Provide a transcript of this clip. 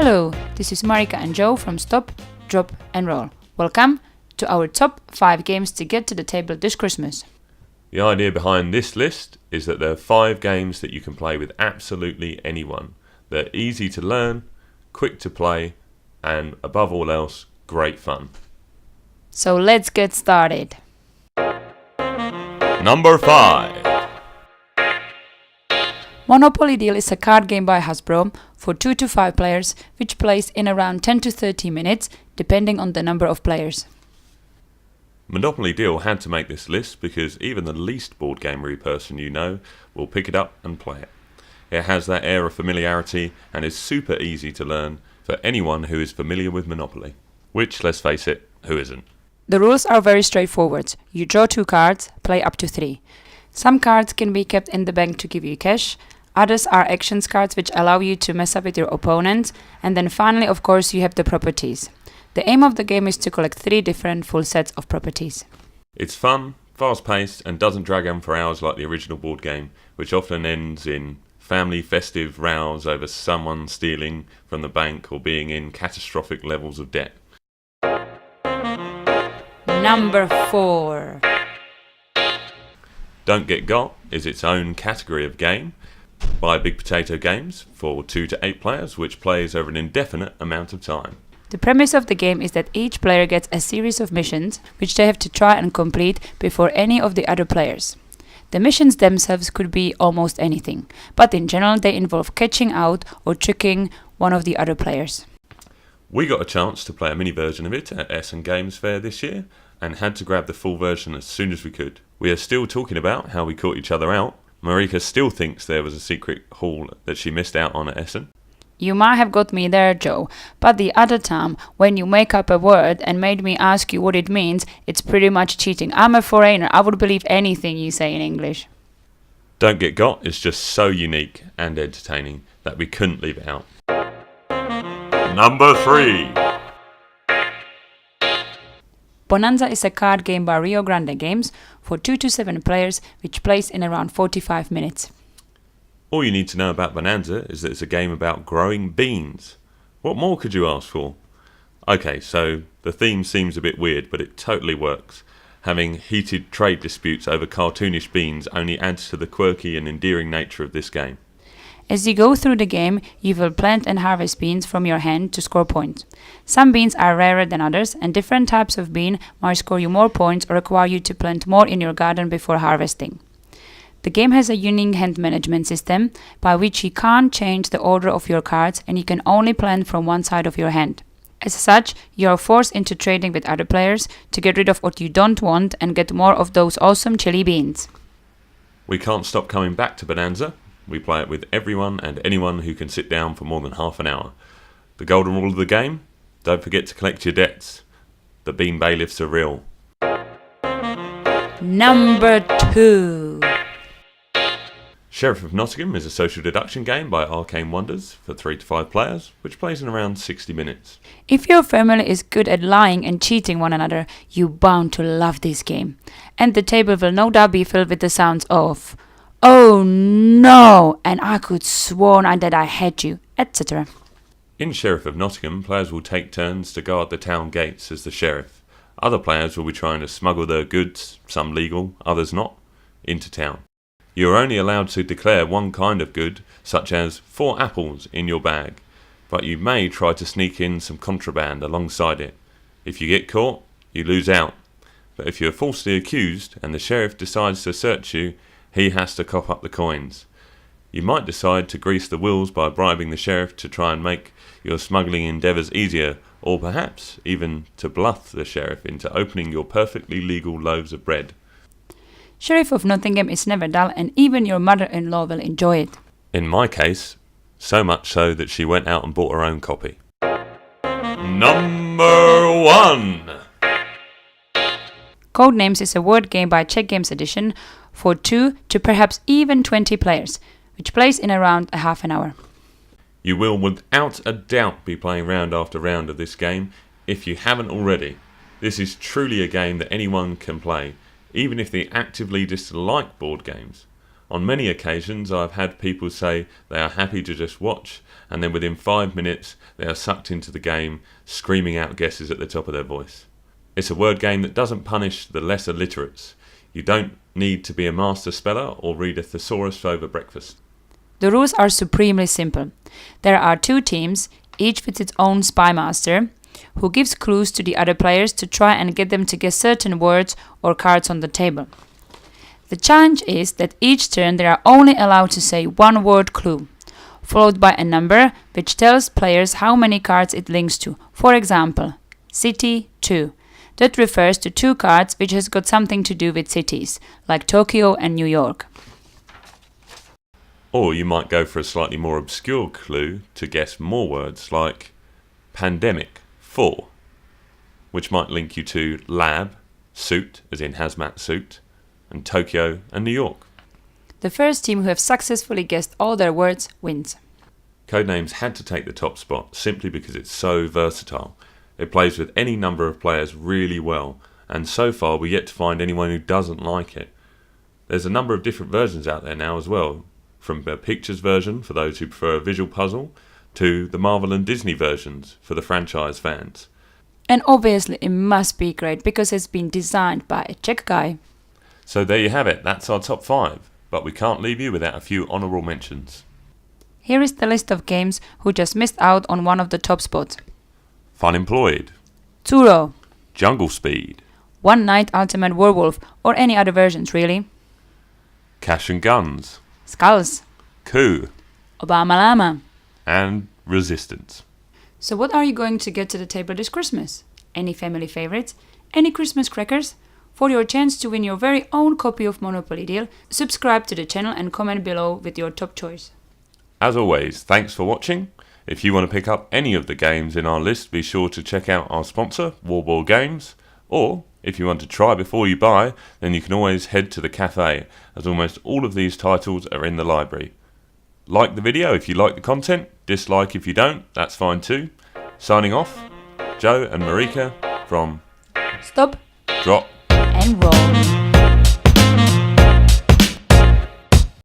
Hello, this is Marika and Joe from Stop, Drop and Roll. Welcome to our top 5 games to get to the table this Christmas. The idea behind this list is that there are 5 games that you can play with absolutely anyone. They're easy to learn, quick to play, and above all else, great fun. So let's get started. Number 5. Monopoly Deal is a card game by Hasbro for 2 to 5 players, which plays in around 10 to 30 minutes, depending on the number of players. Monopoly Deal had to make this list because even the least board gamery person you know will pick it up and play it. It has that air of familiarity and is super easy to learn for anyone who is familiar with Monopoly. Which, let's face it, who isn't? The rules are very straightforward. You draw 2 cards, play up to 3. Some cards can be kept in the bank to give you cash. Others are actions cards which allow you to mess up with your opponent. And then finally, of course, you have the properties. The aim of the game is to collect 3 different full sets of properties. It's fun, fast-paced, and doesn't drag on for hours like the original board game, which often ends in family festive rows over someone stealing from the bank or being in catastrophic levels of debt. Number 4. Don't Get Got is its own category of game by Big Potato Games for 2 to 8 players, which plays over an indefinite amount of time. The premise of the game is that each player gets a series of missions which they have to try and complete before any of the other players. The missions themselves could be almost anything, but in general they involve catching out or tricking one of the other players. We got a chance to play a mini version of it at Essen Games Fair this year and had to grab the full version as soon as we could. We are still talking about how we caught each other out. Marika still thinks there was a secret hall that she missed out on at Essen. You might have got me there, Joe, but the other time, when you make up a word and made me ask you what it means, it's pretty much cheating. I'm a foreigner, I would believe anything you say in English. Don't Get Got is just so unique and entertaining that we couldn't leave it out. Number 3. Bonanza is a card game by Rio Grande Games for 2 to 7 players, which plays in around 45 minutes. All you need to know about Bonanza is that it's a game about growing beans. What more could you ask for? Okay, so the theme seems a bit weird, but it totally works. Having heated trade disputes over cartoonish beans only adds to the quirky and endearing nature of this game. As you go through the game, you will plant and harvest beans from your hand to score points. Some beans are rarer than others, and different types of bean might score you more points or require you to plant more in your garden before harvesting. The game has a unique hand management system by which you can't change the order of your cards and you can only plant from one side of your hand. As such, you are forced into trading with other players to get rid of what you don't want and get more of those awesome chili beans. We can't stop coming back to Bonanza. We play it with everyone and anyone who can sit down for more than half an hour. The golden rule of the game? Don't forget to collect your debts. The bean bailiffs are real. Number 2. Sheriff of Nottingham is a social deduction game by Arcane Wonders for 3 to 5 players, which plays in around 60 minutes. If your family is good at lying and cheating one another, you're bound to love this game. And the table will no doubt be filled with the sounds of "Oh no!" and "I could sworn that I had you," etc. In Sheriff of Nottingham, players will take turns to guard the town gates as the sheriff. Other players will be trying to smuggle their goods, some legal, others not, into town. You are only allowed to declare one kind of good, such as 4 apples in your bag, but you may try to sneak in some contraband alongside it. If you get caught, you lose out. But if you are falsely accused and the sheriff decides to search you, he has to cough up the coins. You might decide to grease the wheels by bribing the sheriff to try and make your smuggling endeavours easier, or perhaps even to bluff the sheriff into opening your perfectly legal loaves of bread. Sheriff of Nottingham is never dull and even your mother-in-law will enjoy it. In my case, so much so that she went out and bought her own copy. Number 1. Codenames is a word game by Czech Games Edition for 2 to perhaps even 20 players, which plays in around a half an hour. You will without a doubt be playing round after round of this game if you haven't already. This is truly a game that anyone can play, even if they actively dislike board games. On many occasions I've had people say they are happy to just watch, and then within 5 minutes they are sucked into the game, screaming out guesses at the top of their voice. It's a word game that doesn't punish the lesser literates. You don't need to be a master speller or read a thesaurus over breakfast. The rules are supremely simple. There are 2 teams, each with its own spy master, who gives clues to the other players to try and get them to guess certain words or cards on the table. The challenge is that each turn they are only allowed to say one word clue, followed by a number which tells players how many cards it links to. For example, city 2. That refers to 2 cards which has got something to do with cities, like Tokyo and New York. Or you might go for a slightly more obscure clue to guess more words, like pandemic 4, which might link you to lab, suit, as in hazmat suit, and Tokyo and New York. The first team who have successfully guessed all their words wins. Codenames had to take the top spot simply because it's so versatile. It plays with any number of players really well, and so far we're yet to find anyone who doesn't like it. There's a number of different versions out there now as well, from a pictures version for those who prefer a visual puzzle, to the Marvel and Disney versions for the franchise fans. And obviously it must be great because it's been designed by a Czech guy. So there you have it, that's our top 5, but we can't leave you without a few honourable mentions. Here is the list of games who just missed out on one of the top spots. Fun Employed, Turo, Jungle Speed, One Night Ultimate Werewolf, or any other versions really. Cash and Guns, Skulls, Coup, Obama Llama. and Resistance. So what are you going to get to the table this Christmas? Any family favorites? Any Christmas crackers? For your chance to win your very own copy of Monopoly Deal, subscribe to the channel and comment below with your top choice. As always, thanks for watching. If you want to pick up any of the games in our list, be sure to check out our sponsor, Warball Games. Or, if you want to try before you buy, then you can always head to the cafe, as almost all of these titles are in the library. Like the video if you like the content, dislike if you don't, that's fine too. Signing off, Joe and Marika from Stop Drop and roll.